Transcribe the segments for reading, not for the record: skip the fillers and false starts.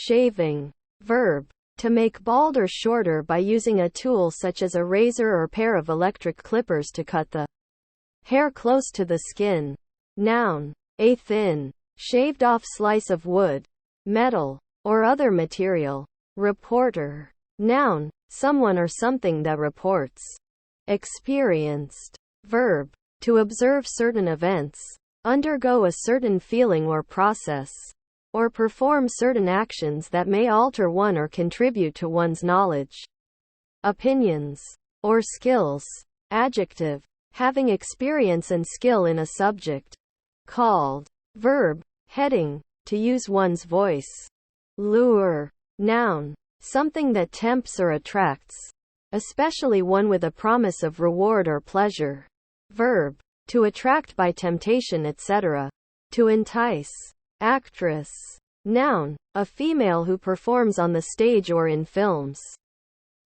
Shaving. Verb. To make bald or shorter by using a tool such as a razor or pair of electric clippers to cut the hair close to the skin. Noun. A thin, shaved off slice of wood, metal, or other material. Reporter. Noun. Someone or something that reports. Experienced. Verb. To observe certain events, undergo a certain feeling or process, or perform certain actions that may alter one or contribute to one's knowledge, opinions, or skills. Adjective. Having experience and skill in a subject. Called. Verb. Heading. To use one's voice. Lure. Noun. Something that tempts or attracts, especially one with a promise of reward or pleasure. Verb. To attract by temptation, etc. To entice. Actress. Noun. A female who performs on the stage or in films.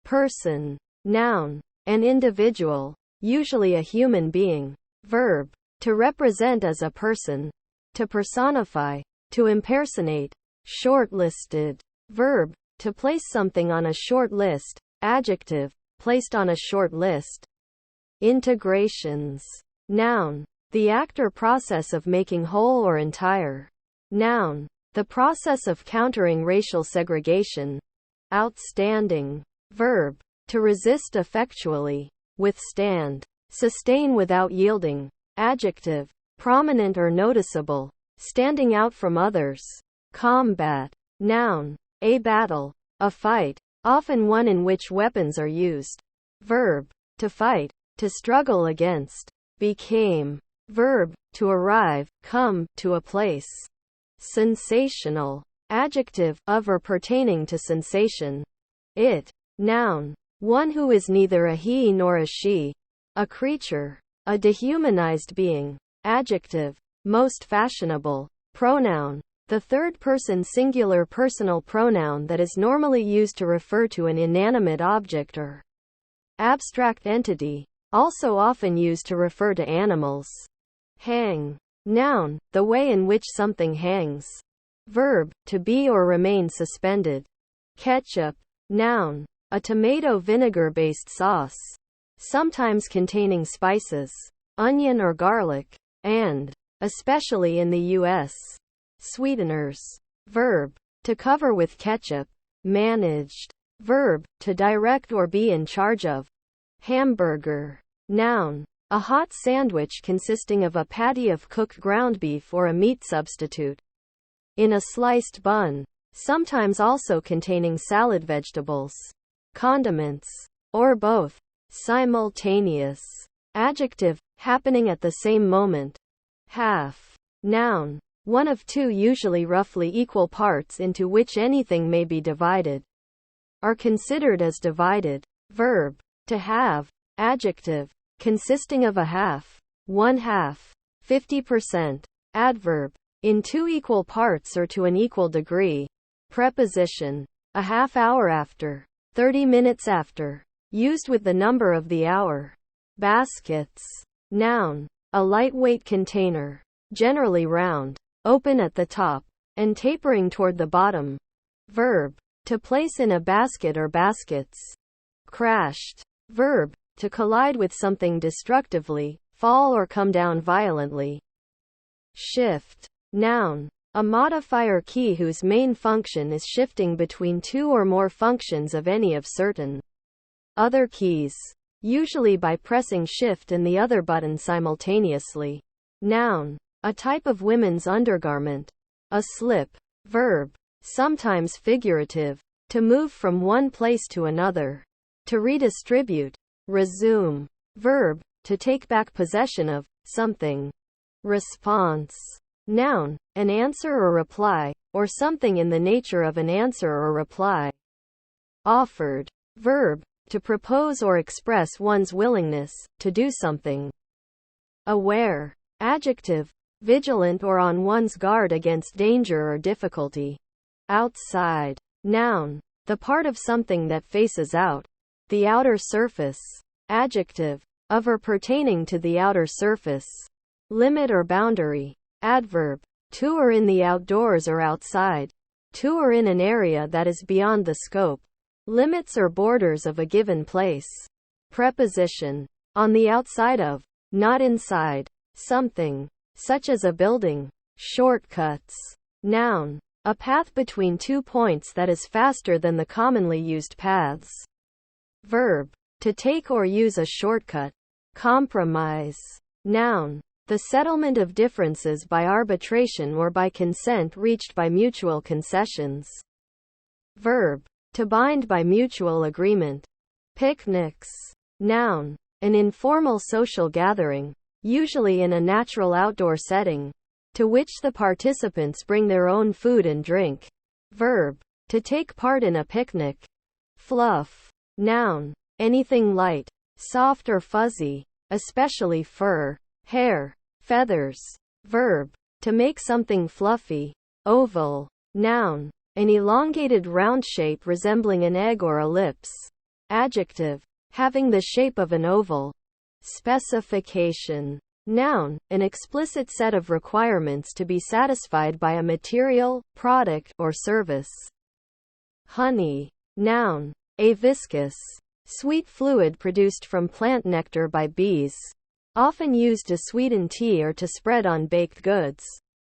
Person. Noun. An individual, usually a human being. Verb. To represent as a person. To personify. To impersonate. Shortlisted. Verb. To place something on a short list. Adjective. Placed on a short list. Integrations. Noun. The act or process of making whole or entire. Noun. The process of countering racial segregation. Outstanding. Verb. To resist effectually. Withstand. Sustain without yielding. Adjective. Prominent or noticeable. Standing out from others. Combat. Noun. A battle. A fight. Often one in which weapons are used. Verb. To fight. To struggle against. Became. Verb. To arrive, come, to a place. Sensational. Adjective. Of or pertaining to sensation. It. Noun. One who is neither a he nor a she. A creature. A dehumanized being. Adjective. Most fashionable. Pronoun. The third-person singular personal pronoun that is normally used to refer to an inanimate object or abstract entity, also often used to refer to animals. Hang. Noun. The way in which something hangs. Verb. To be or remain suspended. Ketchup. Noun. A tomato vinegar-based sauce, sometimes containing spices, onion or garlic, and, especially in the U.S., sweeteners. Verb. To cover with ketchup. Managed. Verb. To direct or be in charge of. Hamburger. Noun. A hot sandwich consisting of a patty of cooked ground beef or a meat substitute in a sliced bun, sometimes also containing salad vegetables, condiments, or both. Simultaneous. Adjective. Happening at the same moment. Half. Noun. One of two usually roughly equal parts into which anything may be divided. Are considered as divided. Verb. To have. Adjective. Consisting of a half. 1/2. 50%. Adverb. In two equal parts or to an equal degree. Preposition. A half hour after. 30 minutes after. Used with the number of the hour. Baskets. Noun. A lightweight container. Generally round. Open at the top. And tapering toward the bottom. Verb. To place in a basket or baskets. Crashed. Verb. To collide with something destructively, fall or come down violently. Shift. Noun. A modifier key whose main function is shifting between two or more functions of any of certain other keys, usually by pressing shift and the other button simultaneously. Noun. A type of women's undergarment. A slip. Verb. Sometimes figurative. To move from one place to another. To redistribute. Resume. Verb. To take back possession of something. Response. Noun. An answer or reply, or something in the nature of an answer or reply. Offered. Verb. To propose or express one's willingness to do something. Aware. Adjective. Vigilant or on one's guard against danger or difficulty. Outside. Noun. The part of something that faces out. The outer surface. Adjective. Of or pertaining to the outer surface. Limit or boundary. Adverb. To or in the outdoors or outside. to or in an area that is beyond the scope, limits or borders of a given place. Preposition. On the outside of, not inside, something, such as a building. Shortcuts. Noun. A path between 2 points that is faster than the commonly used paths. Verb. To take or use a shortcut. Compromise. Noun. The settlement of differences by arbitration or by consent reached by mutual concessions. Verb. To bind by mutual agreement. Picnics. Noun. An informal social gathering, usually in a natural outdoor setting, to which the participants bring their own food and drink. Verb. To take part in a picnic. Fluff. Noun. Anything light, soft or fuzzy, especially fur, hair, feathers. Verb. To make something fluffy. Oval. Noun. An elongated round shape resembling an egg or ellipse. Adjective. Having the shape of an oval. Specification. Noun. An explicit set of requirements to be satisfied by a material, product, or service. Honey. Noun. A viscous, sweet fluid produced from plant nectar by bees, often used to sweeten tea or to spread on baked goods.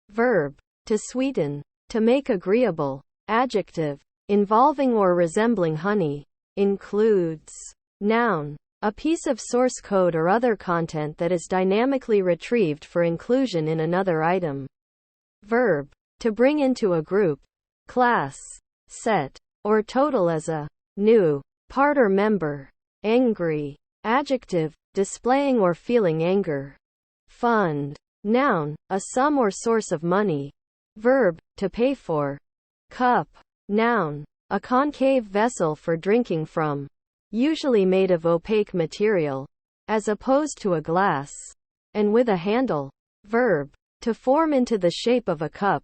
Verb. To sweeten. To make agreeable. Adjective. Involving or resembling honey. Includes. Noun. A piece of source code or other content that is dynamically retrieved for inclusion in another item. Verb. To bring into a group, class, set, or total as a new part or member. Angry. Adjective. Displaying or feeling anger. Fund. Noun. A sum or source of money. Verb. To pay for. Cup. Noun. A concave vessel for drinking from, usually made of opaque material, as opposed to a glass, and with a handle. Verb. To form into the shape of a cup,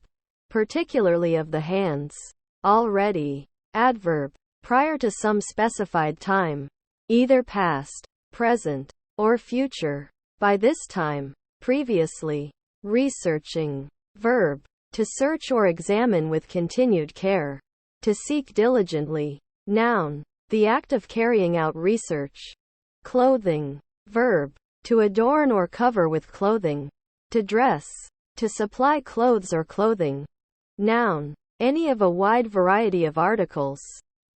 particularly of the hands. Already. Adverb. Prior to some specified time, either past, present, or future. By this time. Previously. Researching. Verb. To search or examine with continued care. To seek diligently. Noun. The act of carrying out research. Clothing. Verb. To adorn or cover with clothing. To dress. To supply clothes or clothing. Noun. Any of a wide variety of articles,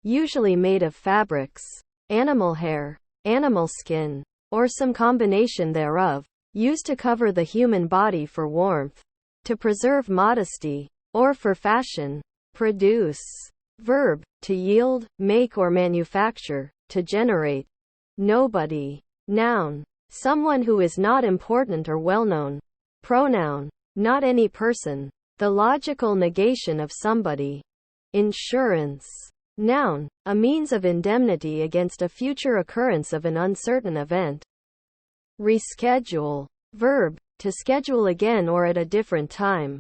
usually made of fabrics, animal hair, animal skin, or some combination thereof, used to cover the human body for warmth, to preserve modesty, or for fashion. Produce. Verb. To yield, make or manufacture, to generate. Nobody. Noun. Someone who is not important or well-known. Pronoun. Not any person. The logical negation of somebody. Insurance. Noun. A means of indemnity against a future occurrence of an uncertain event. Reschedule. Verb. To schedule again or at a different time.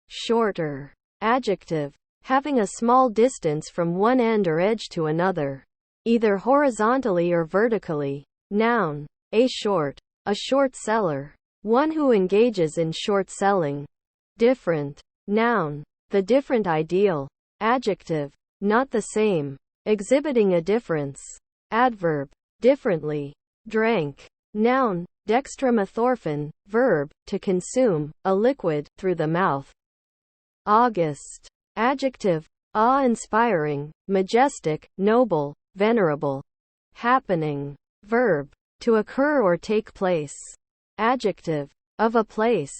Shorter. Adjective. Having a small distance from one end or edge to another, either horizontally or vertically. Noun. A short seller. One who engages in short selling. Different. Noun. The different ideal. Adjective. Not the same. Exhibiting a difference. Adverb. Differently. Drank. Noun. Dextromethorphan. Verb. To consume, a liquid, through the mouth. August. Adjective. Awe-inspiring, majestic, noble, venerable. Happening. Verb. To occur or take place. Adjective. Of a place.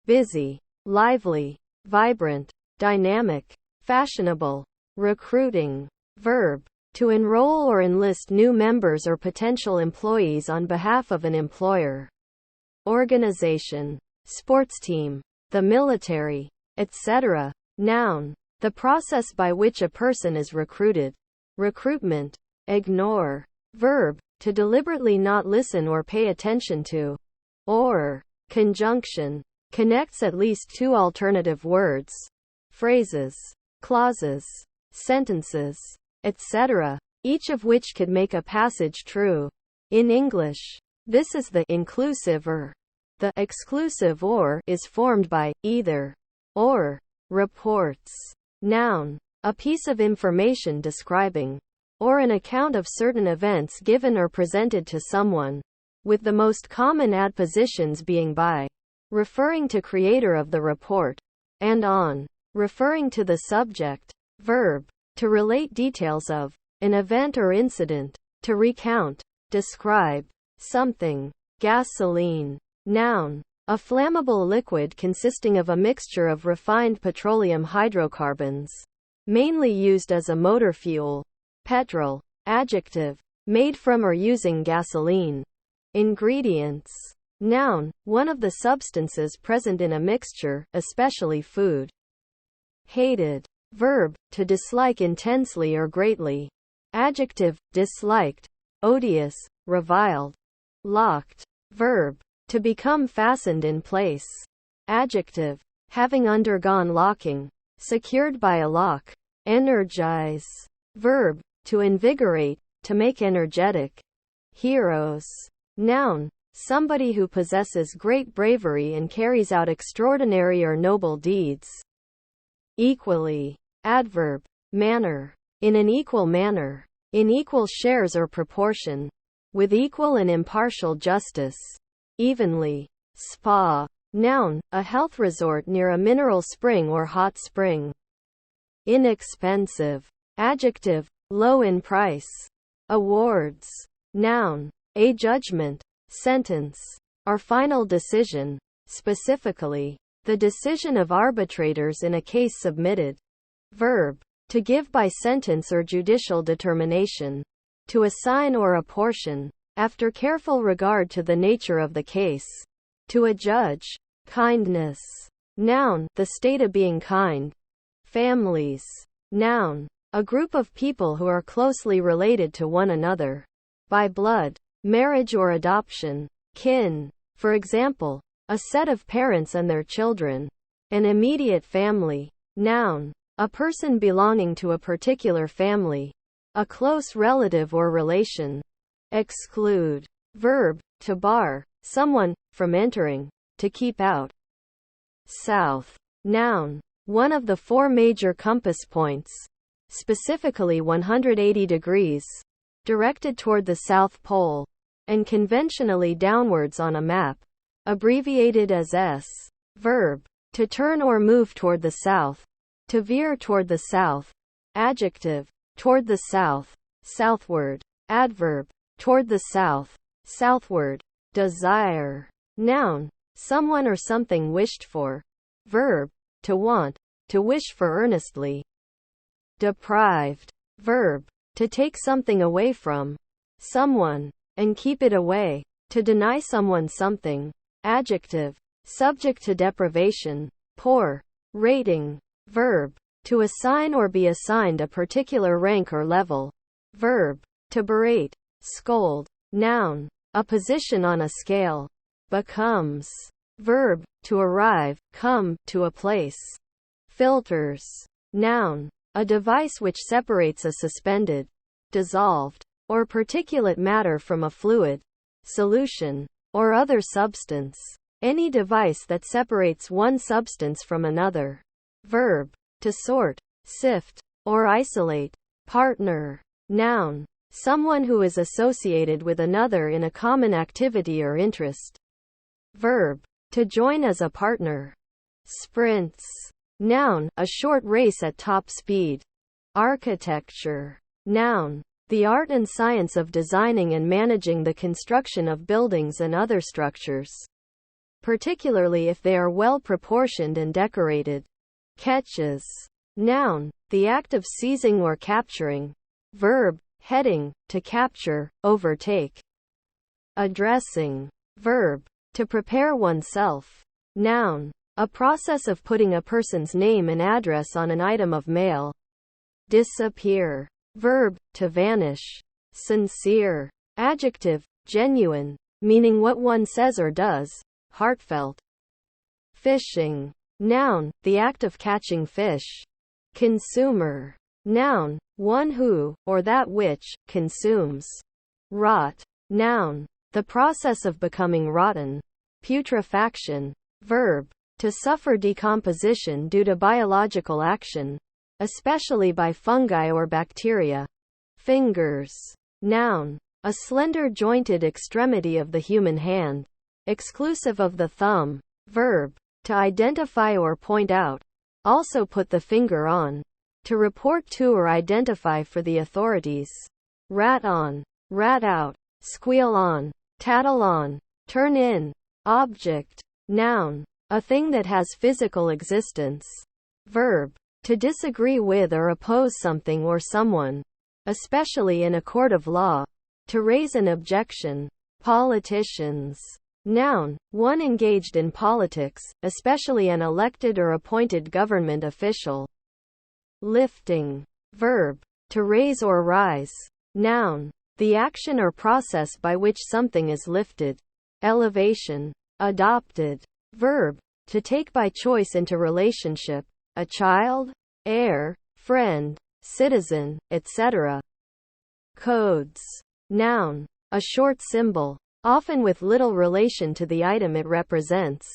Busy, lively, vibrant, dynamic, fashionable. Recruiting. Verb. To enroll or enlist new members or potential employees on behalf of an employer. Organization. Sports team. The military. Etc. Noun. The process by which a person is recruited. Recruitment. Ignore. Verb. To deliberately not listen or pay attention to. Or. Conjunction. Connects at least two alternative words, phrases, clauses, sentences, etc., each of which could make a passage true. In English, this is the inclusive or. The exclusive or is formed by either or. Reports. Noun. a piece of information describing, or an account of certain events given or presented to someone, with the most common adpositions being by, referring to creator of the report, and on, referring to the subject. Verb, to relate details of, an event or incident, to recount, describe, something. Gasoline. Noun, a flammable liquid consisting of a mixture of refined petroleum hydrocarbons, mainly used as a motor fuel. Petrol. Adjective, made from or using gasoline. Ingredients. Noun, one of the substances present in a mixture, especially food. Hated. Verb, to dislike intensely or greatly. Adjective, disliked, odious, reviled. Locked. Verb, to become fastened in place. Adjective, having undergone locking, secured by a lock. Energize. Verb, to invigorate, to make energetic. Heroes. Noun, somebody who possesses great bravery and carries out extraordinary or noble deeds. Equally. Adverb, manner, in an equal manner, in equal shares or proportion, with equal and impartial justice. Evenly. Spa. Noun, a health resort near a mineral spring or hot spring. Inexpensive. Adjective, low in price. Awards. Noun, a judgment, sentence, or final decision, specifically, the decision of arbitrators in a case submitted. Verb, to give by sentence or judicial determination. To assign or apportion, after careful regard to the nature of the case. To adjudge. Kindness. Noun, the state of being kind. Families. Noun, a group of people who are closely related to one another by blood, marriage or adoption. Kin. For example, a set of parents and their children. An immediate family. Noun, a person belonging to a particular family. A close relative or relation. Exclude. Verb, to bar someone from entering, to keep out. South. Noun, one of the four major compass points, specifically 180 degrees, directed toward the South Pole, and conventionally downwards on a map, abbreviated as S. Verb, to turn or move toward the south, to veer toward the south. Adjective, toward the south, southward. Adverb, toward the south, southward. Desire. Noun, someone or something wished for. Verb, to want, to wish for earnestly. Deprived. Verb, to take something away from someone, and keep it away. To deny someone something. Adjective, subject to deprivation. Poor. Rating. Verb, to assign or be assigned a particular rank or level. Verb, to berate, scold. Noun, a position on a scale. Becomes. Verb, to arrive, come, to a place. Filters. Noun, a device which separates a suspended, dissolved, or particulate matter from a fluid, solution, or other substance. Any device that separates one substance from another. Verb, to sort, sift, or isolate. Partner. Noun, someone who is associated with another in a common activity or interest. Verb, to join as a partner. Sprints. Noun, a short race at top speed. Architecture. Noun, the art and science of designing and managing the construction of buildings and other structures, particularly if they are well proportioned and decorated. Catches. Noun, the act of seizing or capturing. Verb, heading, to capture, overtake. Addressing. Verb, to prepare oneself. Noun, a process of putting a person's name and address on an item of mail. Disappear. Verb, to vanish. Sincere. Adjective, genuine, meaning what one says or does, heartfelt. Fishing. Noun, the act of catching fish. Consumer. Noun, one who, or that which, consumes. Rot. Noun, the process of becoming rotten. Putrefaction. Verb, to suffer decomposition due to biological action. especially by fungi or bacteria. Fingers. Noun. A slender jointed extremity of the human hand, exclusive of the thumb. Verb. To identify or point out. Also put the finger on. To report to or identify for the authorities. Rat on. Rat out. Squeal on. Tattle on. Turn in. Object. Noun. A thing that has physical existence. Verb. To disagree with or oppose something or someone, especially in a court of law. To raise an objection. Politicians. Noun. One engaged in politics, especially an elected or appointed government official. Lifting. Verb. To raise or rise. Noun. The action or process by which something is lifted. Elevation. Adopted. Verb. To take by choice into relationship. A child, heir, friend, citizen, etc. Codes. Noun. A short symbol, often with little relation to the item it represents.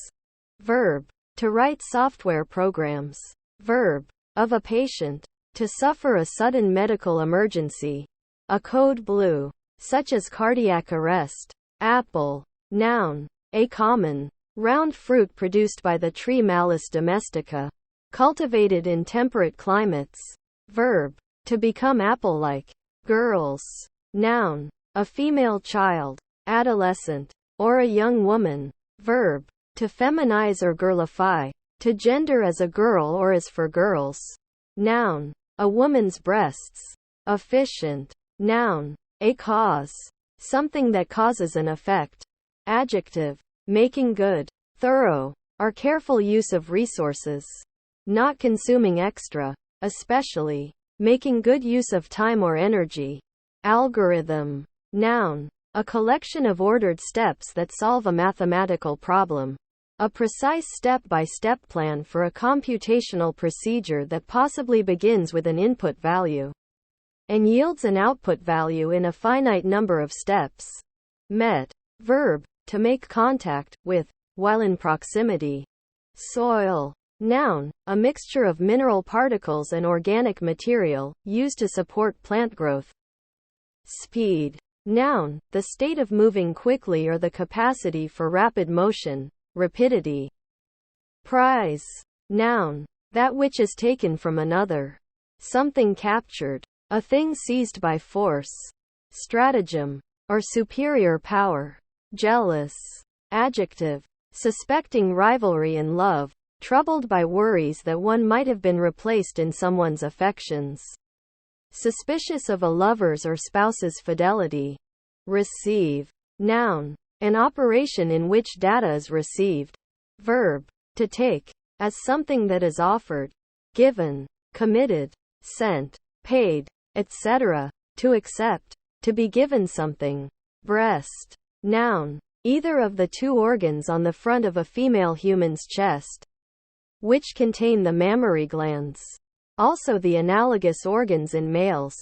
Verb. To write software programs. Verb. Of a patient. To suffer a sudden medical emergency. A code blue, such as cardiac arrest. Apple. Noun. A common, round fruit produced by the tree Malus domestica. Cultivated in temperate climates. Verb. To become apple-like. Girls. Noun. A female child, adolescent, or a young woman. Verb. To feminize or girlify. To gender as a girl or as for girls. Noun. A woman's breasts. Efficient. Noun. A cause. Something that causes an effect. Adjective. Making good, thorough, or careful use of resources. Not consuming extra, especially. Making good use of time or energy. Algorithm. Noun. A collection of ordered steps that solve a mathematical problem. A precise step-by-step plan for a computational procedure that possibly begins with an input value and yields an output value in a finite number of steps. Met. Verb. To make contact with, while in proximity. Soil. Noun. A mixture of mineral particles and organic material, used to support plant growth. Speed. Noun. The state of moving quickly or the capacity for rapid motion, rapidity. Prize. Noun. That which is taken from another. Something captured. A thing seized by force. Stratagem. Or superior power. Jealous. Adjective. Suspecting rivalry in love. Troubled by worries that one might have been replaced in someone's affections. Suspicious of a lover's or spouse's fidelity. Receive. Noun. An operation in which data is received. Verb. To take. As something that is offered, given, committed, sent, paid, etc. To accept. To be given something. Breast. Noun. Either of the two organs on the front of a female human's chest, which contain the mammary glands. Also the analogous organs in males.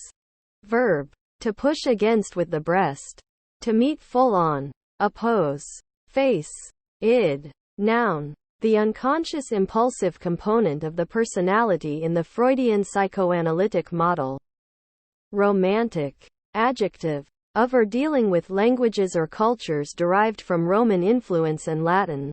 Verb. To push against with the breast. To meet full on. Oppose. Face. Id. Noun. The unconscious impulsive component of the personality in the Freudian psychoanalytic model. Romantic. Adjective. Of or dealing with languages or cultures derived from Roman influence and Latin.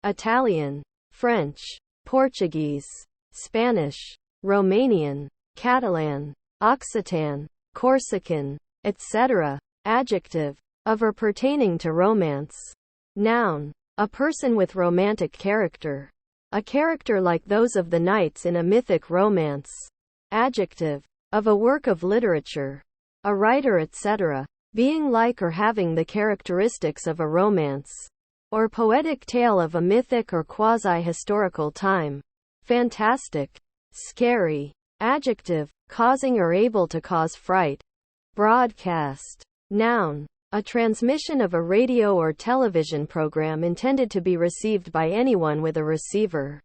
Italian. French. Portuguese. Spanish. Romanian. Catalan. Occitan. Corsican, etc. Adjective. Of or pertaining to romance. Noun. A person with romantic character. A character like those of the knights in a mythic romance. Adjective. Of a work of literature. A writer, etc. Being like or having the characteristics of a romance. Or poetic tale of a mythic or quasi-historical time. Fantastic. Scary. Adjective. Causing or able to cause fright. Broadcast. Noun. A transmission of a radio or television program intended to be received by anyone with a receiver.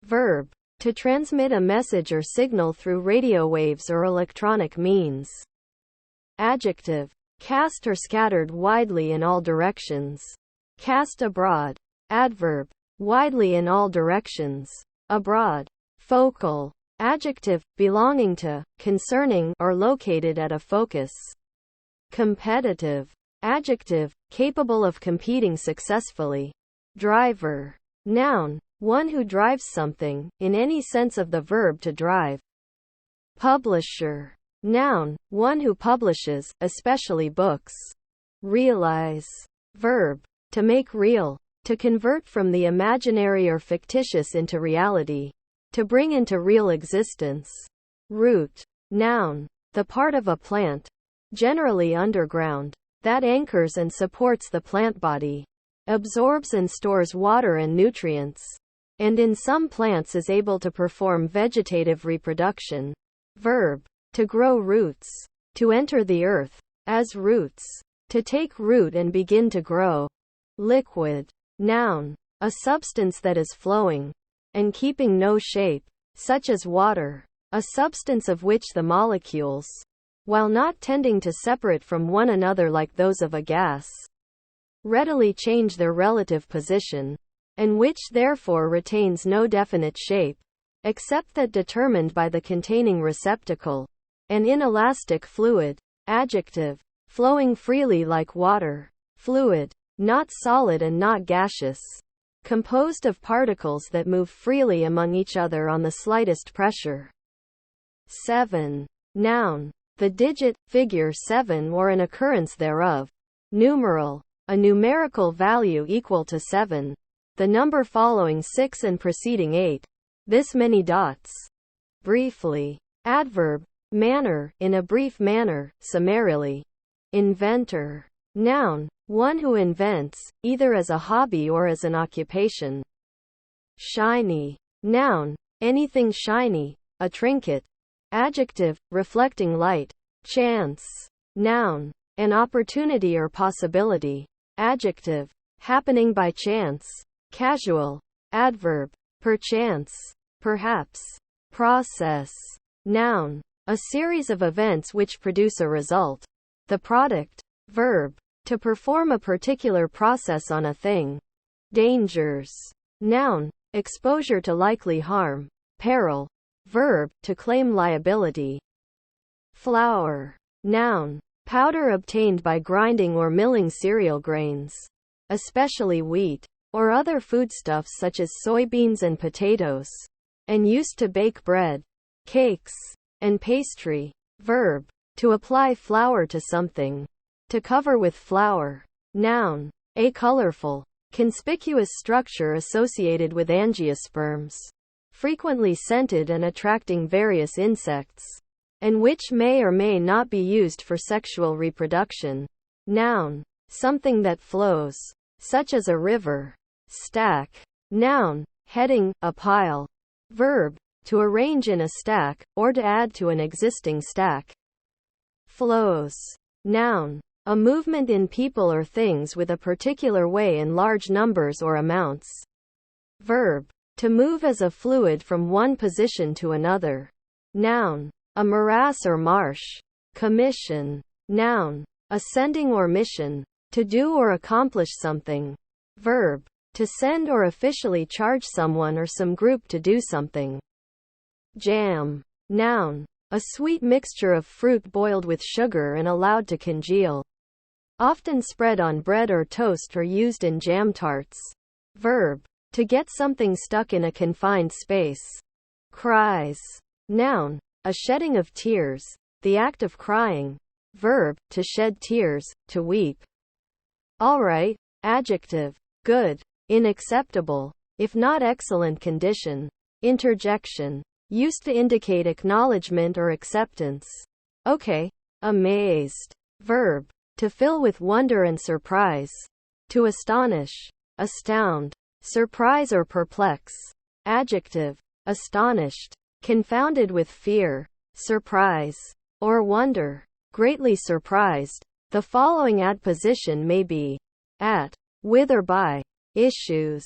Verb. To transmit a message or signal through radio waves or electronic means. Adjective. Cast or scattered widely in all directions. Cast abroad. Adverb. Widely in all directions. Abroad. Focal. Adjective, belonging to, concerning, or located at a focus. Competitive. Adjective, capable of competing successfully. Driver. Noun, one who drives something, in any sense of the verb to drive. Publisher. Noun, one who publishes, especially books. Realize. Verb, to make real, to convert from the imaginary or fictitious into reality, to bring into real existence. Root. Noun, the part of a plant, generally underground, that anchors and supports the plant body, absorbs and stores water and nutrients, and in some plants is able to perform vegetative reproduction. Verb, to grow roots, to enter the earth, as roots, to take root and begin to grow. Liquid. Noun, a substance that is flowing, and keeping no shape, such as water, a substance of which the molecules, while not tending to separate from one another like those of a gas, readily change their relative position, and which therefore retains no definite shape, except that determined by the containing receptacle. An inelastic fluid. Adjective, flowing freely like water. Fluid, not solid and not gaseous, composed of particles that move freely among each other on the slightest pressure. 7. Noun, the digit, figure 7 or an occurrence thereof. Numeral, a numerical value equal to 7. The number following 6 and preceding 8. This many dots. Briefly. Adverb, manner, in a brief manner, summarily. Inventor. Noun, one who invents, either as a hobby or as an occupation. Shiny. Noun, anything shiny, a trinket. Adjective, reflecting light. Chance. Noun, an opportunity or possibility. Adjective, happening by chance. Casual. Adverb, perchance, perhaps. Process. Noun, a series of events which produce a result. The product. Verb, to perform a particular process on a thing. Dangers. Noun, exposure to likely harm, peril. Verb, to claim liability. Flour. Noun, powder obtained by grinding or milling cereal grains, especially wheat, or other foodstuffs such as soybeans and potatoes, and used to bake bread, cakes, and pastry. Verb, to apply flour to something. To cover with flour. Noun, a colorful, conspicuous structure associated with angiosperms, frequently scented and attracting various insects, and which may or may not be used for sexual reproduction. Noun, something that flows, such as a river. Stack. Noun, heading, a pile. Verb, to arrange in a stack, or to add to an existing stack. Flows. Noun, a movement in people or things with a particular way in large numbers or amounts. Verb, to move as a fluid from one position to another. Noun, a morass or marsh. Commission. Noun, a sending or mission, to do or accomplish something. Verb, to send or officially charge someone or some group to do something. Jam. Noun, a sweet mixture of fruit boiled with sugar and allowed to congeal. Often spread on bread or toast or used in jam tarts. Verb, to get something stuck in a confined space. Cries. Noun, a shedding of tears, the act of crying. Verb, to shed tears, to weep. Alright. Adjective, good, in acceptable, if not excellent condition. Interjection, used to indicate acknowledgement or acceptance. Okay. Amazed. Verb, to fill with wonder and surprise. To astonish, astound, surprise or perplex. Adjective, astonished, confounded with fear, surprise, or wonder, greatly surprised. The following adposition may be at, with or by. Issues.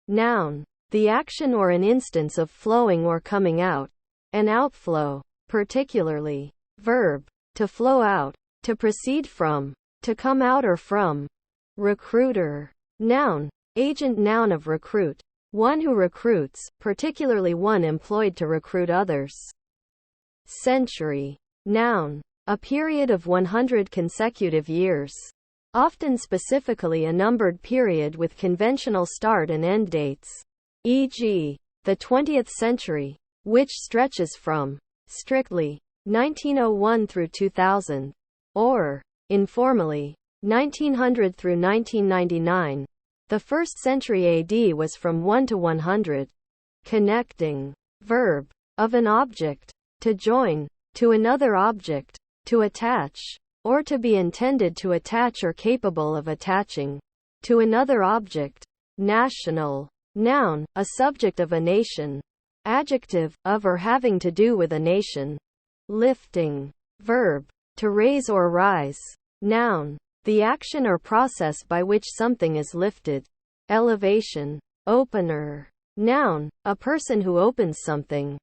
Noun, the action or an instance of flowing or coming out. An outflow, particularly. Verb, to flow out, to proceed from, to come out or from. Recruiter. Noun, agent noun of recruit. One who recruits, particularly one employed to recruit others. Century. Noun. A period of 100 consecutive years. Often specifically a numbered period with conventional start and end dates. E.g., the 20th century, which stretches from, strictly, 1901 through 2000, or, informally, 1900 through 1999. The 1st century AD was from 1 to 100. Connecting. Verb. Of an object. To join. To another object. To attach. Or to be intended to attach or capable of attaching. To another object. National. Noun. A subject of a nation. Adjective. Of or having to do with a nation. Lifting. Verb. To raise or rise. Noun. The action or process by which something is lifted. Elevation. Opener. Noun. A person who opens something.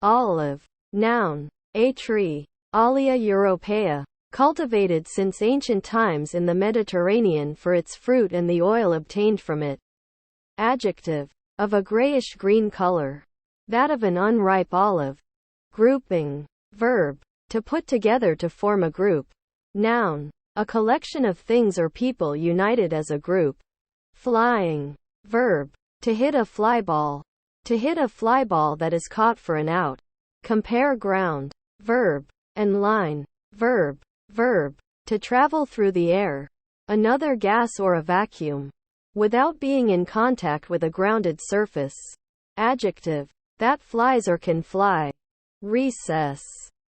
Olive. Noun. A tree. Olea europaea. Cultivated since ancient times in the Mediterranean for its fruit and the oil obtained from it. Adjective. Of a grayish-green color. That of an unripe olive. Grouping. Verb. To put together to form a group. Noun. A collection of things or people united as a group. Flying. Verb. To hit a fly ball. To hit a fly ball that is caught for an out. Compare ground. Verb. And line. Verb. Verb. To travel through the air. Another gas or a vacuum. Without being in contact with a grounded surface. Adjective. That flies or can fly. Recess.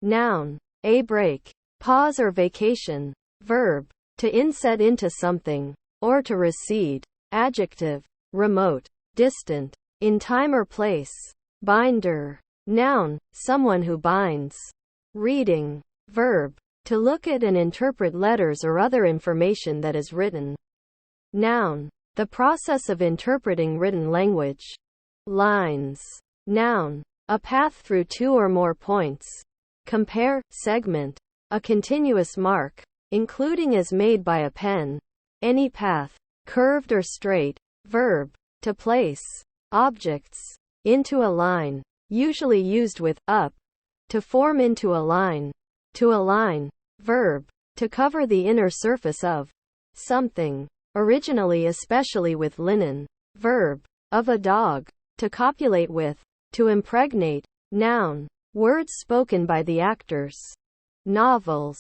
Noun. A break. Pause or vacation. Verb. To inset into something. Or to recede. Adjective. Remote. Distant. In time or place. Binder. Noun. Someone who binds. Reading. Verb. To look at and interpret letters or other information that is written. Noun. The process of interpreting written language. Lines. Noun. A path through two or more points. Compare. Segment. A continuous mark, including as made by a pen. Any path. Curved or straight. Verb. To place objects into a line, usually used with up. To form into a line. To align. Verb. To cover the inner surface of something. Originally especially with linen. Verb. Of a dog. To copulate with. To impregnate. Noun. Words spoken by the actors. Novels.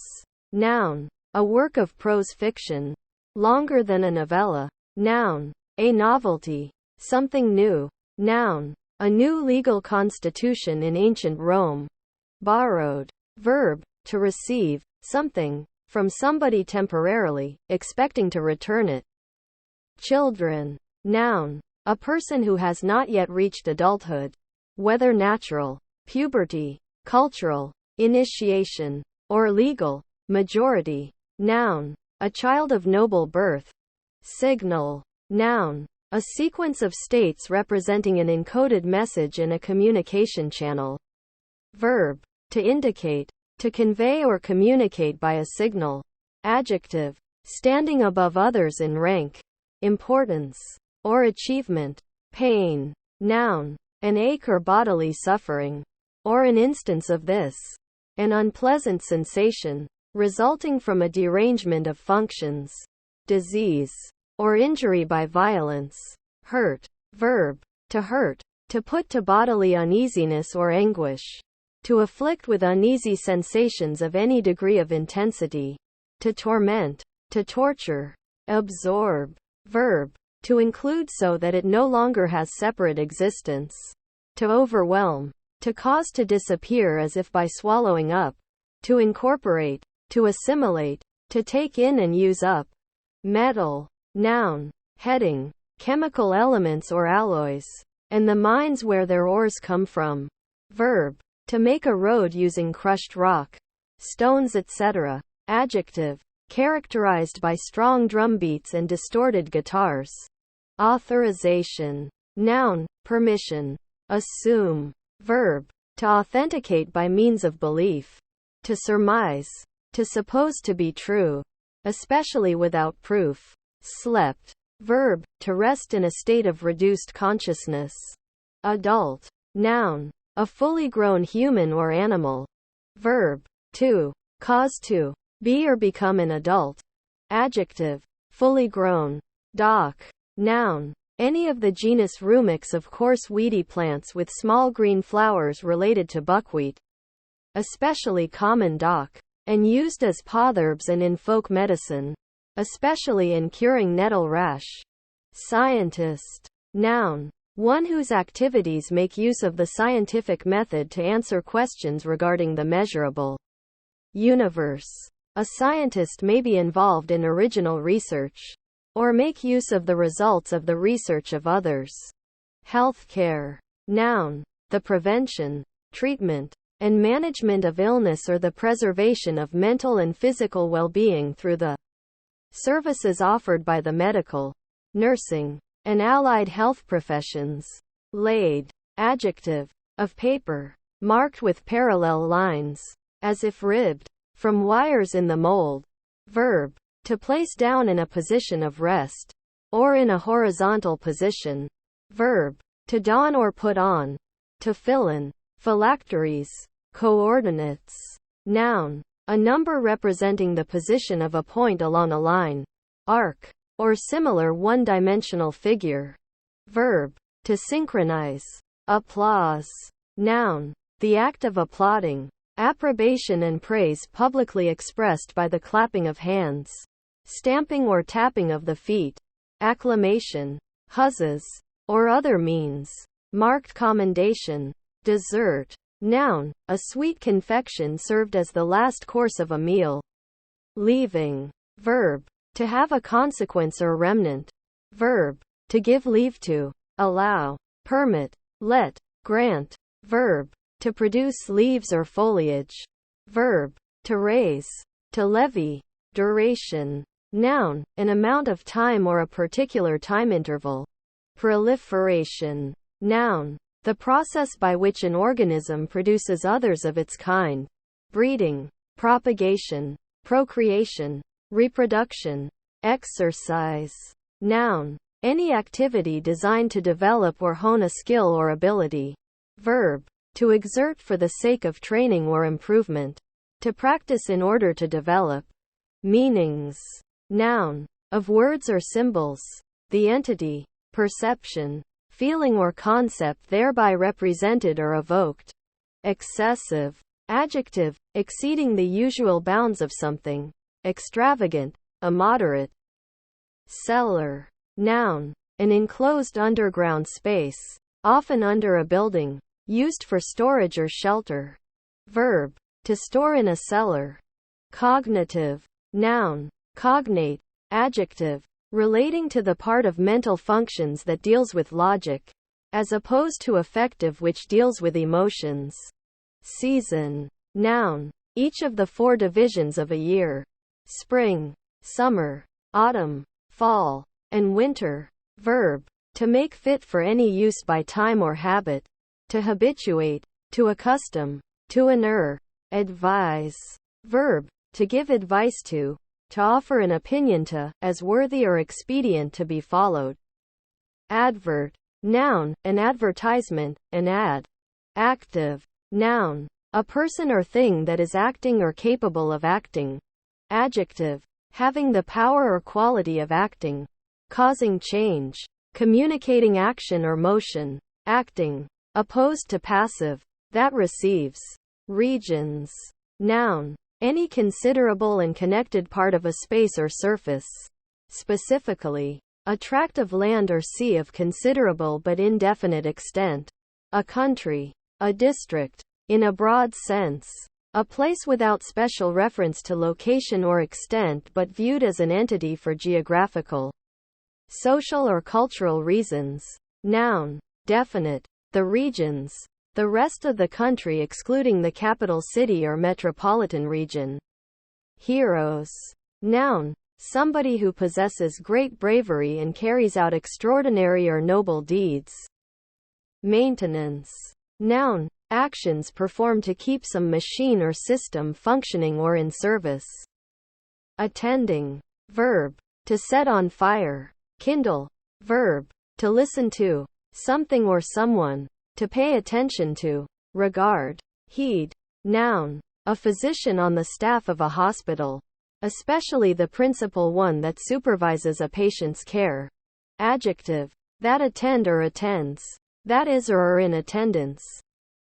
Noun. A work of prose fiction. Longer than a novella. Noun. A novelty. Something new. Noun. A new legal constitution in ancient Rome. Borrowed. Verb. To receive something from somebody temporarily, expecting to return it. Children. Noun. A person who has not yet reached adulthood. Whether natural, puberty, cultural, initiation, or legal, majority. Noun. A child of noble birth. Signal. Noun. A sequence of states representing an encoded message in a communication channel. Verb. To indicate. To convey or communicate by a signal. Adjective. Standing above others in rank, importance, or achievement. Pain. Noun. An ache or bodily suffering. Or an instance of this. An unpleasant sensation, resulting from a derangement of functions. Disease. Or injury by violence. Hurt. Verb. To hurt. To put to bodily uneasiness or anguish. To afflict with uneasy sensations of any degree of intensity. To torment. To torture. Absorb. Verb. To include so that it no longer has separate existence. To overwhelm. To cause to disappear as if by swallowing up. To incorporate. To assimilate. To take in and use up. Metal. Noun. Heading. Chemical elements or alloys. And the mines where their ores come from. Verb. To make a road using crushed rock, stones etc. Adjective. Characterized by strong drum beats and distorted guitars. Authorization. Noun. Permission. Assume. Verb. To authenticate by means of belief. To surmise. To suppose to be true, especially without proof. Slept. Verb, to rest in a state of reduced consciousness. Adult. Noun, a fully grown human or animal. Verb, to cause to be or become an adult. Adjective, fully grown. Dock. Noun, any of the genus Rumex of coarse weedy plants with small green flowers related to buckwheat. Especially common dock, and used as potherbs and in folk medicine, especially in curing nettle rash. Scientist. Noun, one whose activities make use of the scientific method to answer questions regarding the measurable universe. A scientist may be involved in original research, or make use of the results of the research of others. Healthcare. Noun, the prevention, treatment, and management of illness or the preservation of mental and physical well-being through the services offered by the medical, nursing, and allied health professions. Laid. Adjective, of paper, marked with parallel lines, as if ribbed, from wires in the mold. Verb, to place down in a position of rest, or in a horizontal position. Verb, to don or put on, to fill in. Phylacteries. Coordinates. Noun, a number representing the position of a point along a line, arc, or similar one-dimensional figure. Verb, to synchronize. Applause. Noun, the act of applauding, approbation and praise publicly expressed by the clapping of hands, stamping or tapping of the feet. Acclamation. Huzzas, or other means. Marked commendation. Dessert. Noun, a sweet confection served as the last course of a meal. Leaving. Verb, to have a consequence or remnant. Verb, to give leave to, allow, permit, let, grant. Verb, to produce leaves or foliage. Verb, to raise, to levy. Duration. Noun, an amount of time or a particular time interval. Proliferation. Noun, the process by which an organism produces others of its kind. Breeding, propagation, procreation, reproduction. Exercise. Noun, any activity designed to develop or hone a skill or ability. Verb, to exert for the sake of training or improvement. To practice in order to develop. Meanings. Noun, of words or symbols. The entity, perception, feeling or concept thereby represented or evoked. Excessive. Adjective, exceeding the usual bounds of something. Extravagant, immoderate. Cellar. Noun, an enclosed underground space, often under a building, used for storage or shelter. Verb, to store in a cellar. Cognitive. Noun, cognate. Adjective, relating to the part of mental functions that deals with logic, as opposed to affective which deals with emotions. Season. Noun, each of the 4 divisions of a year. Spring, summer, autumn, fall, and winter. Verb, to make fit for any use by time or habit. To habituate, to accustom, to inure. Advise. Verb, to give advice to offer an opinion to, as worthy or expedient to be followed. Advert. Noun, an advertisement, an ad. Active. Noun, a person or thing that is acting or capable of acting. Adjective, having the power or quality of acting. Causing change. Communicating action or motion. Acting. Opposed to passive. That receives. Regions. Noun, any considerable and connected part of a space or surface. Specifically, a tract of land or sea of considerable but indefinite extent. A country. A district. In a broad sense. A place without special reference to location or extent but viewed as an entity for geographical, social or cultural reasons. Noun, definite. The regions. The rest of the country excluding the capital city or metropolitan region. Heroes. Noun, somebody who possesses great bravery and carries out extraordinary or noble deeds. Maintenance. Noun, actions performed to keep some machine or system functioning or in service. Attending. Verb, to set on fire. Kindle. Verb. To listen to. Something or someone. To pay attention to. Regard. Heed. Noun. A physician on the staff of a hospital. Especially the principal one that supervises a patient's care. Adjective. That attend or attends. That is or are in attendance.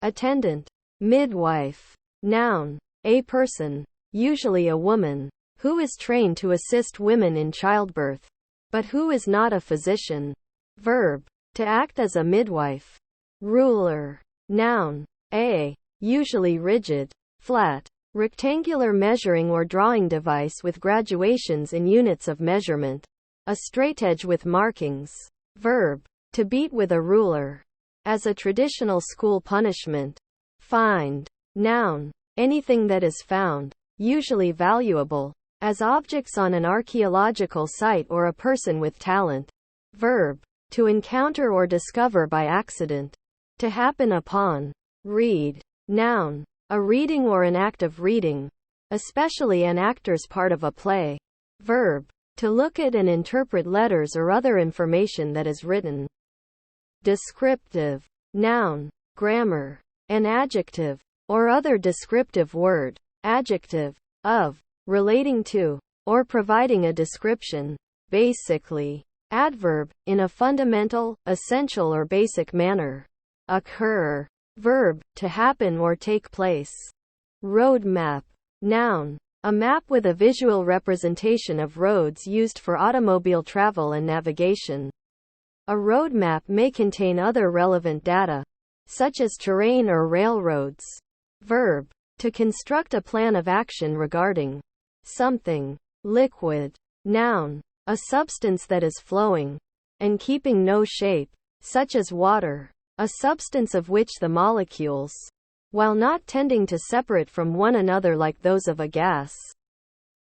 Attendant. Midwife. Noun. A person, usually a woman, who is trained to assist women in childbirth, but who is not a physician. Verb. To act as a midwife. Ruler. Noun. A. Usually rigid, flat, rectangular measuring or drawing device with graduations in units of measurement. A straightedge with markings. Verb. To beat with a ruler. As a traditional school punishment. Find. Noun. Anything that is found, usually valuable, as objects on an archaeological site or a person with talent. Verb. To encounter or discover by accident. To happen upon. Read. Noun. A reading or an act of reading, especially an actor's part of a play. Verb. To look at and interpret letters or other information that is written. Descriptive. Noun. Grammar. An adjective, or other descriptive word, adjective, of, relating to, or providing a description. Basically. Adverb, in a fundamental, essential or basic manner. Occur. Verb, to happen or take place. Road map. Noun. A map with a visual representation of roads used for automobile travel and navigation. A road map may contain other relevant data, such as terrain or railroads. Verb. To construct a plan of action regarding something. Liquid. Noun. A substance that is flowing and keeping no shape, such as water. A substance of which the molecules, while not tending to separate from one another like those of a gas,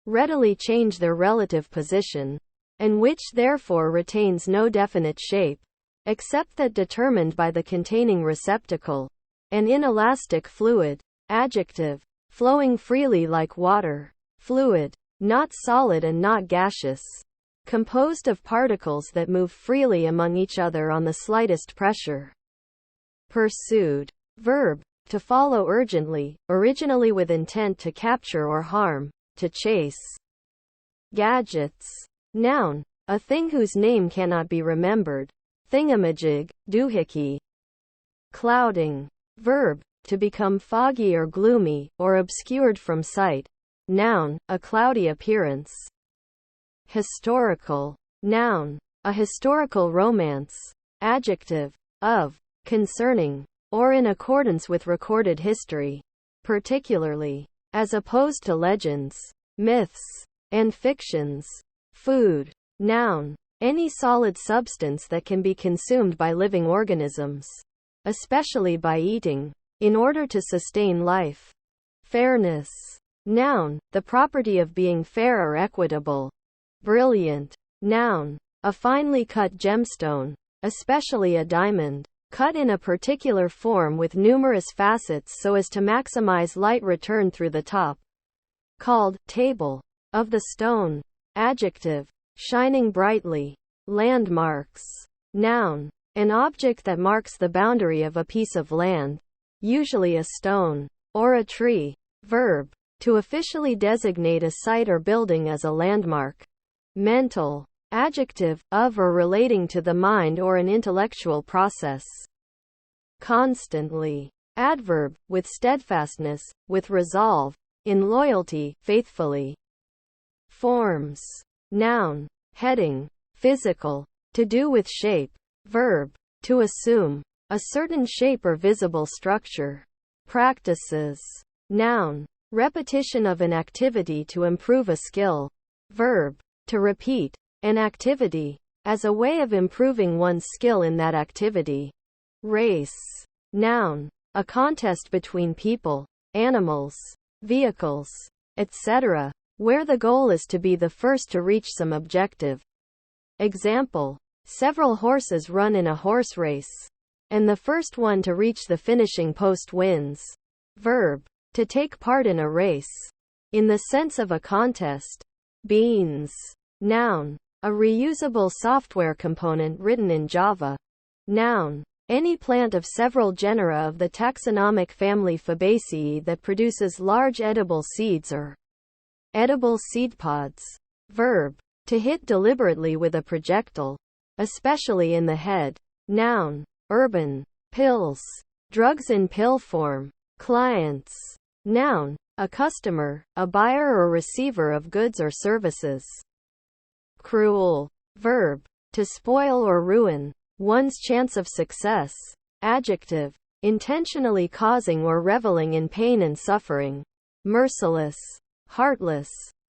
readily change their relative position, and which therefore retains no definite shape, except that determined by the containing receptacle. An inelastic fluid. Adjective. Flowing freely like water. Fluid. Not solid and not gaseous. Composed of particles that move freely among each other on the slightest pressure. Pursued. Verb. To follow urgently, originally with intent to capture or harm, to chase. Gadgets. Noun. A thing whose name cannot be remembered. Thingamajig, doohickey. Clouding. Verb. To become foggy or gloomy, or obscured from sight. Noun. A cloudy appearance. Historical. Noun. A historical romance. Adjective. Of. Concerning, or in accordance with recorded history. Particularly. As opposed to legends, myths, and fictions. Food. Noun. Any solid substance that can be consumed by living organisms, especially by eating, in order to sustain life. Fairness. Noun. The property of being fair or equitable. Brilliant. Noun. A finely cut gemstone, especially a diamond, cut in a particular form with numerous facets so as to maximize light return through the top. Called table of the stone. Adjective. Shining brightly. Landmarks. Noun. An object that marks the boundary of a piece of land, usually a stone or a tree. Verb. To officially designate a site or building as a landmark. Mental. Adjective. Of or relating to the mind or an intellectual process. Constantly. Adverb. With steadfastness, with resolve, in loyalty, faithfully. Forms. Noun. Heading. Physical. To do with shape. Verb. To assume a certain shape or visible structure. Practices. Noun. Repetition of an activity to improve a skill. Verb. To repeat an activity as a way of improving one's skill in that activity. Race. Noun. A contest between people, animals, vehicles, etc., where the goal is to be the first to reach some objective. Example. Several horses run in a horse race, and the first one to reach the finishing post wins. Verb. To take part in a race. In the sense of a contest. Beans. Noun. A reusable software component written in Java. Noun. Any plant of several genera of the taxonomic family Fabaceae that produces large edible seeds or edible seed pods. Verb. To hit deliberately with a projectile, especially in the head. Noun. Urban. Pills. Drugs in pill form. Clients. Noun. A customer, a buyer or receiver of goods or services. Cruel. Verb. To spoil or ruin one's chance of success. Adjective. Intentionally causing or reveling in pain and suffering. Merciless. Heartless.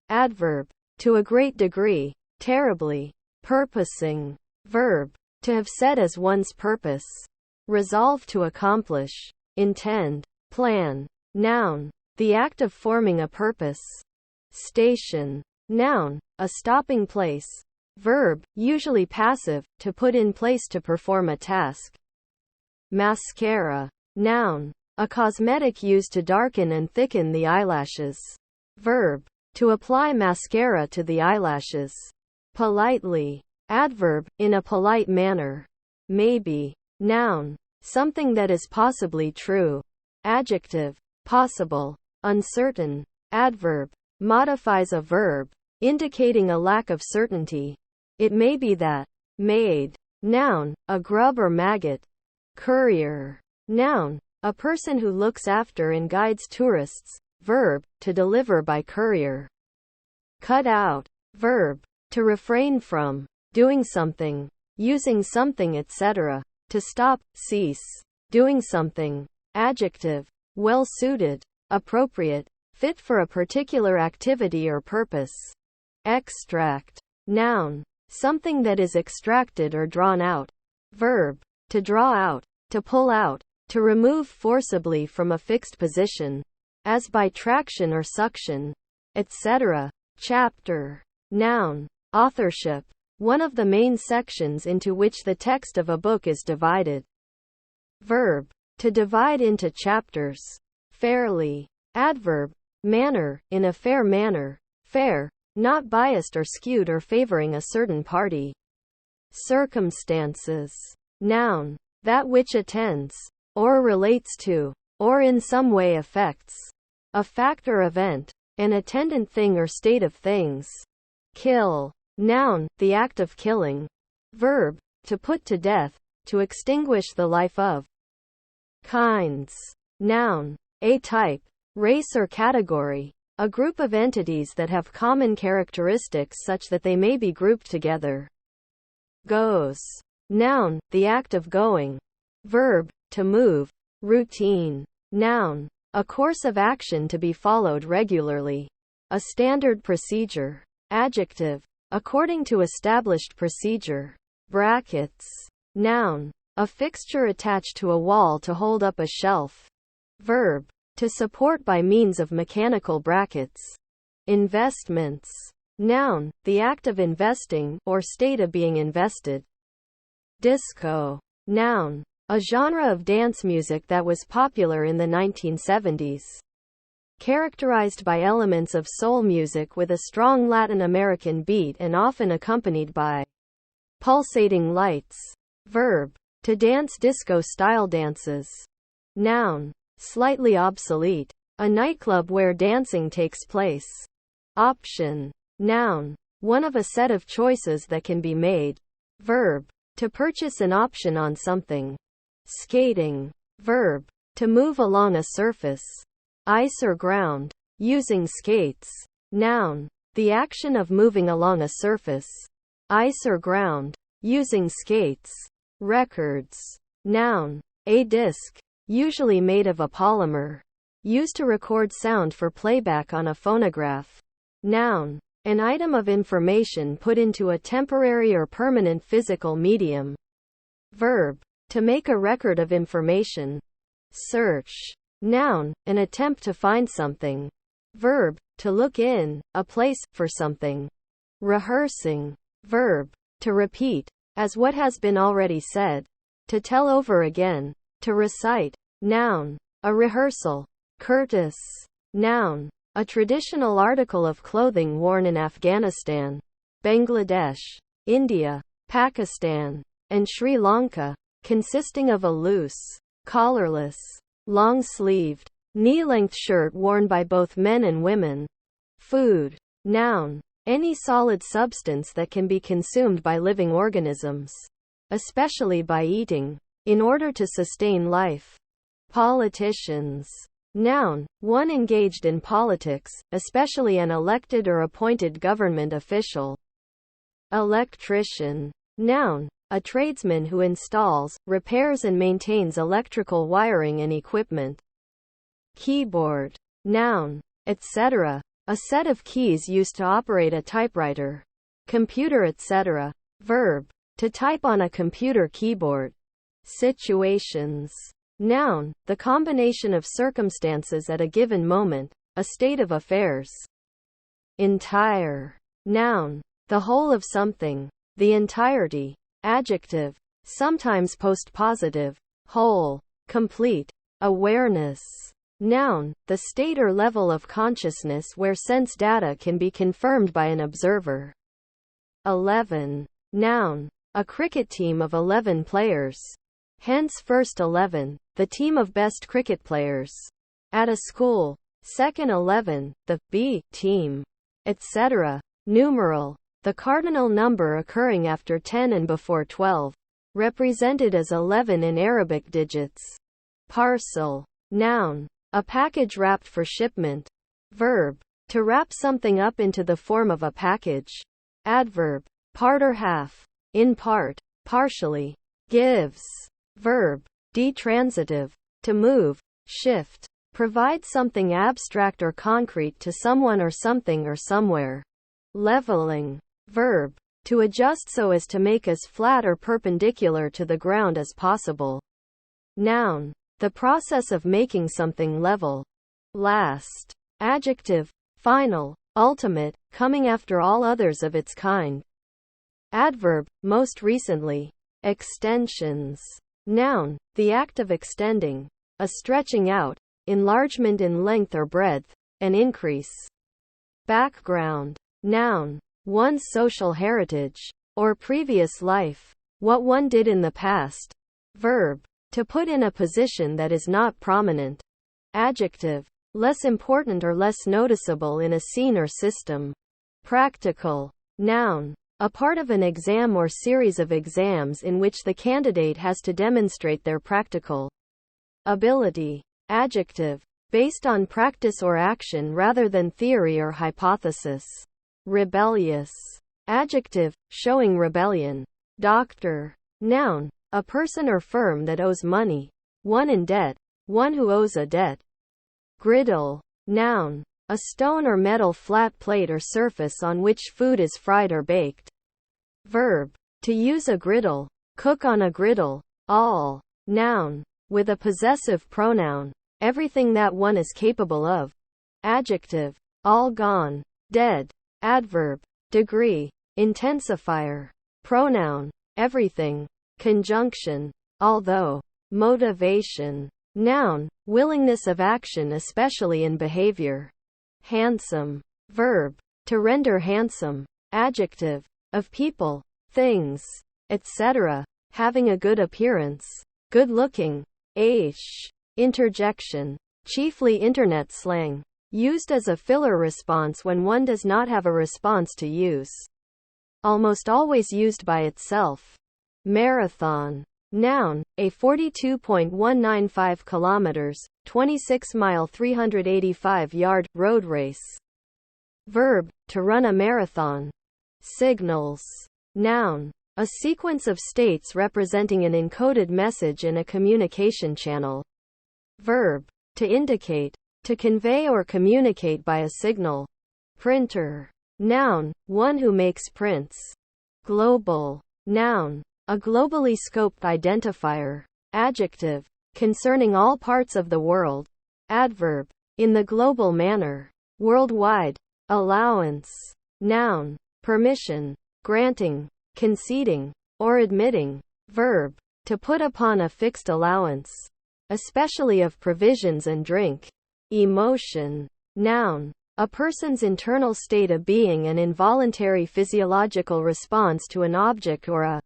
Adverb. To a great degree. Terribly. Purposing. Verb. To have set as one's purpose. Resolve to accomplish. Intend. Plan. Noun. The act of forming a purpose. Station. Noun. A stopping place. Verb, usually passive, to put in place to perform a task. Mascara. Noun. A cosmetic used to darken and thicken the eyelashes. Verb. To apply mascara to the eyelashes. Politely. Adverb, in a polite manner. Maybe. Noun. Something that is possibly true. Adjective. Possible. Uncertain. Adverb. Modifies a verb, indicating a lack of certainty. It may be that. Maid. Noun. A grub or maggot. Courier. Noun. A person who looks after and guides tourists. Verb. To deliver by courier. Cut out. Verb. To refrain from doing something, using something, etc. To stop, cease doing something. Adjective. Well suited. Appropriate. Fit for a particular activity or purpose. Extract. Noun. Something that is extracted or drawn out. Verb. To draw out. To pull out. To remove forcibly from a fixed position, as by traction or suction, etc. Chapter. Noun. Authorship. One of the main sections into which the text of a book is divided. Verb. To divide into chapters. Fairly. Adverb. Manner, in a fair manner. Fair. Not biased or skewed or favoring a certain party. Circumstances. Noun. That which attends, or relates to, or in some way affects a fact or event, an attendant thing or state of things. Kill. Noun. The act of killing. Verb. To put to death, to extinguish the life of. Kinds. Noun. A type, race or category. A group of entities that have common characteristics such that they may be grouped together. Goes. Noun. The act of going. Verb. To move. Routine. Noun. A course of action to be followed regularly. A standard procedure. Adjective. According to established procedure. Brackets. Noun. A fixture attached to a wall to hold up a shelf. Verb. To support by means of mechanical brackets. Investments. Noun. The act of investing, or state of being invested. Disco. Noun. A genre of dance music that was popular in the 1970s. Characterized by elements of soul music with a strong Latin American beat and often accompanied by pulsating lights. Verb. To dance disco-style dances. Noun. Slightly obsolete. A nightclub where dancing takes place. Option. Noun. One of a set of choices that can be made. Verb. To purchase an option on something. Skating. Verb. To move along a surface. Ice or ground. Using skates. Noun. The action of moving along a surface. Ice or ground. Using skates. Records. Noun. A disc. Usually made of a polymer. Used to record sound for playback on a phonograph. Noun. An item of information put into a temporary or permanent physical medium. Verb. To make a record of information. Search. Noun. An attempt to find something. Verb. To look in a place for something. Rehearsing. Verb. To repeat, as what has been already said. To tell over again. To recite. Noun. A rehearsal. Kurtis. Noun. A traditional article of clothing worn in Afghanistan. Bangladesh, India, Pakistan, and Sri Lanka, consisting of a loose, collarless, long-sleeved, knee-length shirt worn by both men and women. Food. Noun. Any solid substance that can be consumed by living organisms, especially by eating, in order to sustain life. Politicians. Noun. One engaged in politics, especially an elected or appointed government official. Electrician. Noun. A tradesman who installs, repairs and maintains electrical wiring and equipment. Keyboard. Noun. Etc. A set of keys used to operate a typewriter, computer, etc. Verb. To type on a computer keyboard. Situations. Noun. The combination of circumstances at a given moment, a state of affairs. Entire. Noun. The whole of something, the entirety. Adjective. Sometimes postpositive. Whole. Complete. Awareness. Noun. The state or level of consciousness where sense data can be confirmed by an observer. 11. Noun. A cricket team of 11 players. Hence first 11, the team of best cricket players. At a school. Second 11, the B team, etc. Numeral. The cardinal number occurring after 10 and before 12. Represented as 11 in Arabic digits. Parcel. Noun. A package wrapped for shipment. Verb. To wrap something up into the form of a package. Adverb. Part or half. In part. Partially. Gives. Verb. Detransitive. To move. Shift. Provide something abstract or concrete to someone or something or somewhere. Leveling. Verb. To adjust so as to make as flat or perpendicular to the ground as possible. Noun. The process of making something level. Last. Adjective. Final. Ultimate. Coming after all others of its kind. Adverb. Most recently. Extensions. Noun. The act of extending. A stretching out. Enlargement in length or breadth. An increase. Background. Noun. One's social heritage. Or previous life. What one did in the past. Verb. To put in a position that is not prominent. Adjective. Less important or less noticeable in a scene or system. Practical. Noun. A part of an exam or series of exams in which the candidate has to demonstrate their practical ability. Adjective. Based on practice or action rather than theory or hypothesis. Rebellious. Adjective. Showing rebellion. Doctor. Noun. A person or firm that owes money. One in debt. One who owes a debt. Griddle. Noun. A stone or metal flat plate or surface on which food is fried or baked. Verb. To use a griddle. Cook on a griddle. All. Noun. With a possessive pronoun. Everything that one is capable of. Adjective. All gone. Dead. Adverb. Degree. Intensifier. Pronoun. Everything. Conjunction. Although. Motivation. Noun. Willingness of action especially in behavior. Handsome. Verb. To render handsome. Adjective. Of people, things, etc. Having a good appearance. Good looking. Aish. Interjection. Chiefly internet slang. Used as a filler response when one does not have a response to use. Almost always used by itself. Marathon. Noun. A 42.195 kilometers, 26-mile 385-yard, road race. Verb. To run a marathon. Signals. Noun. A sequence of states representing an encoded message in a communication channel. Verb. To indicate. To convey or communicate by a signal. Printer. Noun. One who makes prints. Global. Noun. A globally scoped identifier. Adjective. Concerning all parts of the world. Adverb. In the global manner. Worldwide. Allowance. Noun. Permission. Granting. Conceding. Or admitting. Verb. To put upon a fixed allowance. Especially of provisions and drink. Emotion. Noun. A person's internal state of being, an involuntary physiological response to an object or a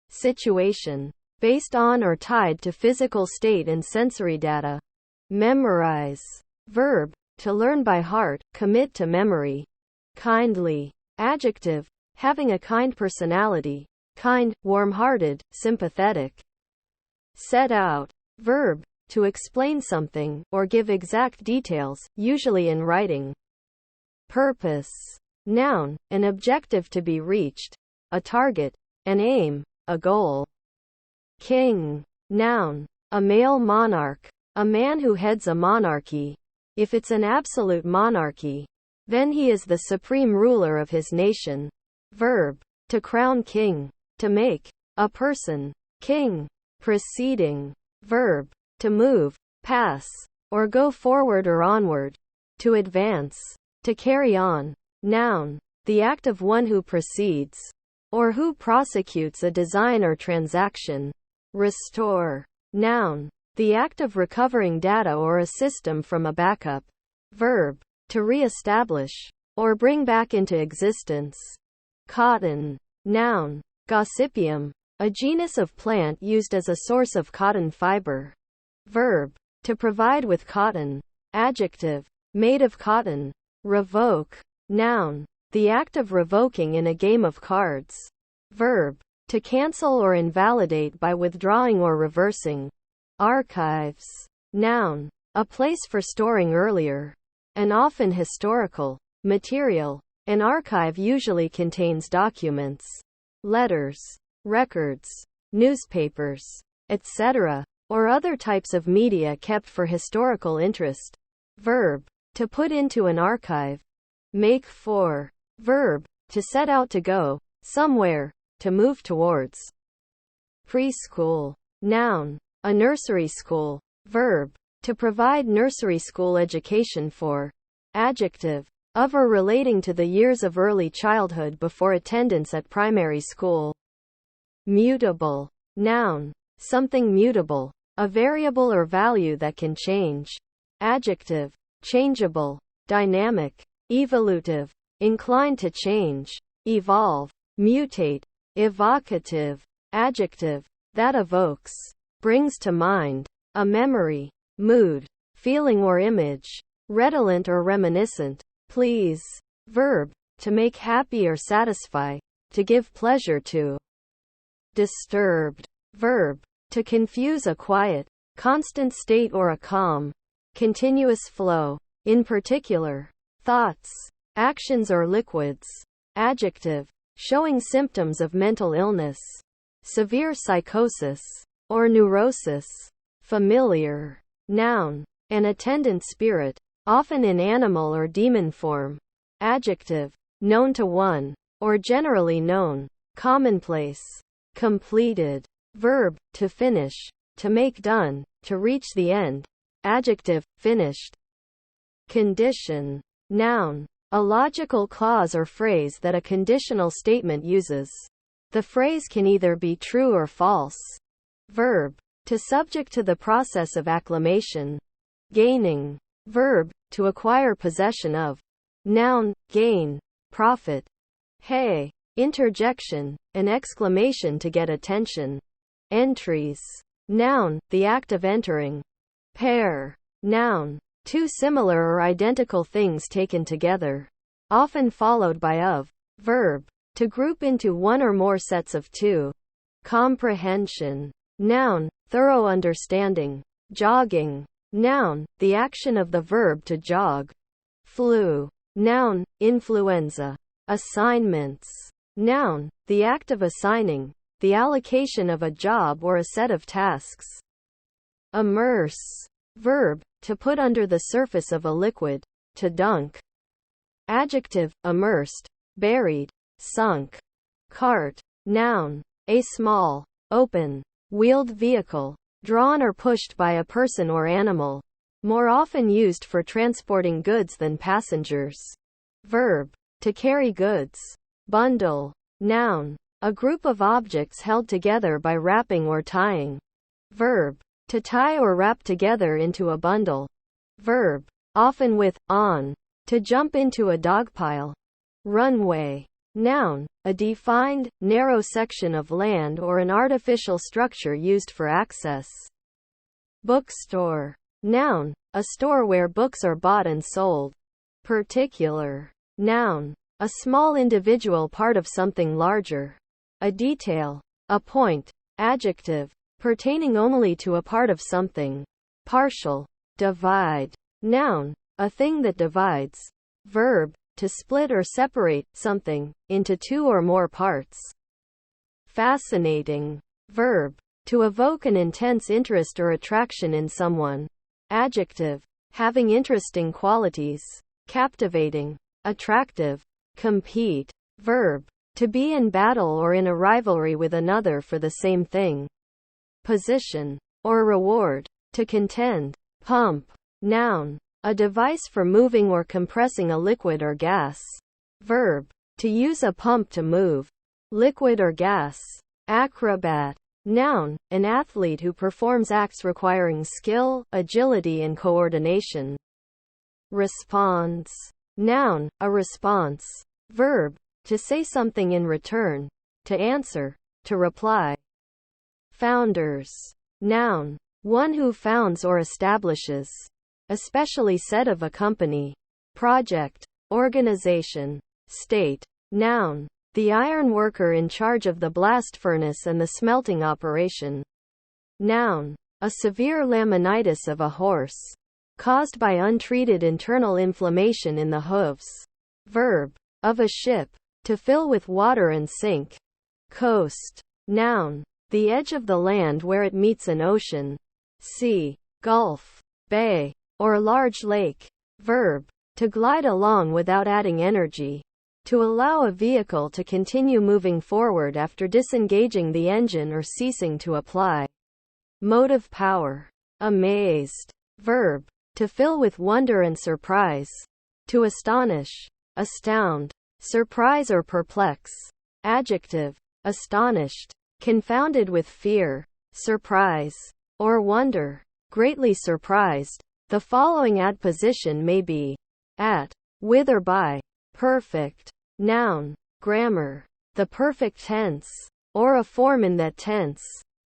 situation, based on or tied to physical state and sensory data. Memorize. Verb, to learn by heart, commit to memory. Kindly. Adjective, having a kind personality. Kind, warm-hearted, sympathetic. Set out. Verb, to explain something, or give exact details, usually in writing. Purpose. Noun, an objective to be reached. A target, an aim, a goal. King. Noun, a male monarch. A man who heads a monarchy. If it's an absolute monarchy, then he is the supreme ruler of his nation. Verb, to crown king. To make a person king. Preceding. Verb, to move, pass, or go forward or onward. To advance. To carry on. Noun, the act of one who proceeds, or who prosecutes a design or transaction. Restore. Noun, the act of recovering data or a system from a backup. Verb, to re-establish, or bring back into existence. Cotton. Noun, Gossypium, a genus of plant used as a source of cotton fiber. Verb, to provide with cotton. Adjective, made of cotton. Revoke. Noun, the act of revoking in a game of cards. Verb, to cancel or invalidate by withdrawing or reversing. Archives. Noun, a place for storing earlier, and often historical, material. An archive usually contains documents, letters, records, newspapers, etc., or other types of media kept for historical interest. Verb, to put into an archive. Make for. Verb, to set out to go, somewhere, to move towards. Preschool. Noun, a nursery school. Verb, to provide nursery school education for. Adjective, of or relating to the years of early childhood before attendance at primary school. Mutable. Noun, something mutable, a variable or value that can change. Adjective, changeable, dynamic, evolutive, inclined to change, evolve, mutate, evocative. Adjective, that evokes, brings to mind, a memory, mood, feeling or image, redolent or reminiscent. Please. Verb, to make happy or satisfy, to give pleasure to. Disturbed. Verb, to confuse a quiet, constant state or a calm, continuous flow, in particular, thoughts, actions or liquids. Adjective, showing symptoms of mental illness, severe psychosis, or neurosis. Familiar. Noun, an attendant spirit, often in animal or demon form. Adjective, known to one, or generally known. Commonplace. Completed. Verb, to finish, to make done, to reach the end. Adjective, finished. Condition. Noun, a logical clause or phrase that a conditional statement uses. The phrase can either be true or false. Verb, to subject to the process of acclimation. Gaining. Verb, to acquire possession of. Noun, gain, profit. Hey. Interjection, an exclamation to get attention. Entries. Noun, the act of entering. Pair. Noun, two similar or identical things taken together, often followed by of. Verb, to group into one or more sets of two. Comprehension. Noun, thorough understanding. Jogging. Noun, the action of the verb to jog. Flu. Noun, influenza. Assignments. Noun, the act of assigning, the allocation of a job or a set of tasks. Immerse. Verb, to put under the surface of a liquid, to dunk. Adjective, immersed, buried, sunk. Cart. Noun, a small, open, wheeled vehicle, drawn or pushed by a person or animal, more often used for transporting goods than passengers. Verb, to carry goods. Bundle. Noun, a group of objects held together by wrapping or tying. Verb, to tie or wrap together into a bundle. Verb, often with on, To jump into a dogpile. Runway. Noun, a defined, narrow section of land or an artificial structure used for access. Bookstore. Noun, a store where books are bought and sold. Particular. Noun, a small individual part of something larger. A detail. A point. Adjective, pertaining only to a part of something. Partial. Divide. Noun, a thing that divides. Verb, to split or separate something into two or more parts. Fascinating. Verb, to evoke an intense interest or attraction in someone. Adjective, having interesting qualities. Captivating. Attractive. Compete. Verb, to be in battle or in a rivalry with another for the same thing. Position, or reward. To contend. Pump. Noun, a device for moving or compressing a liquid or gas. Verb, to use a pump to move liquid or gas. Acrobat. Noun, an athlete who performs acts requiring skill, agility and coordination. Response. Noun, a response. Verb, to say something in return. To answer. To reply. Founders. Noun, one who founds or establishes. Especially said of a company. Project. Organization. State. Noun, the iron worker in charge of the blast furnace and the smelting operation. Noun, a severe laminitis of a horse. Caused by untreated internal inflammation in the hooves. Verb, of a ship. To fill with water and sink. Coast. Noun, the edge of the land where it meets an ocean. Sea. Gulf. Bay. Or large lake. Verb, to glide along without adding energy. To allow a vehicle to continue moving forward after disengaging the engine or ceasing to apply motive power. Amazed. Verb, to fill with wonder and surprise. To astonish. Astound. Surprise or perplex. Adjective, astonished. Confounded with fear, surprise, or wonder. Greatly surprised. The following adposition may be at, with or by. Perfect. Noun, grammar, the perfect tense, or a form in that tense.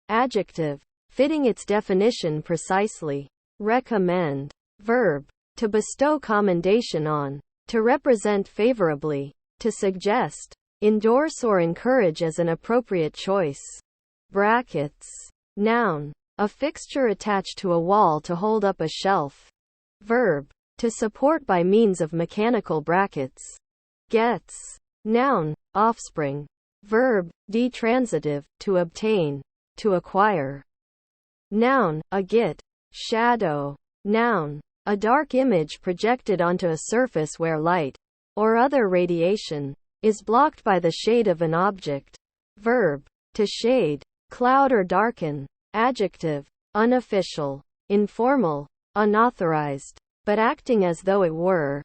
Adjective, fitting its definition precisely. Recommend. Verb, to bestow commendation on. To represent favorably. To suggest. Endorse or encourage as an appropriate choice. Brackets. Noun, a fixture attached to a wall to hold up a shelf. Verb, to support by means of mechanical brackets. Gets. Noun, offspring. Verb, detransitive, to obtain. To acquire. Noun, a get. Shadow. Noun, a dark image projected onto a surface where light, or other radiation, is blocked by the shade of an object. Verb, to shade, cloud or darken. Adjective, unofficial, informal, unauthorized, but acting as though it were.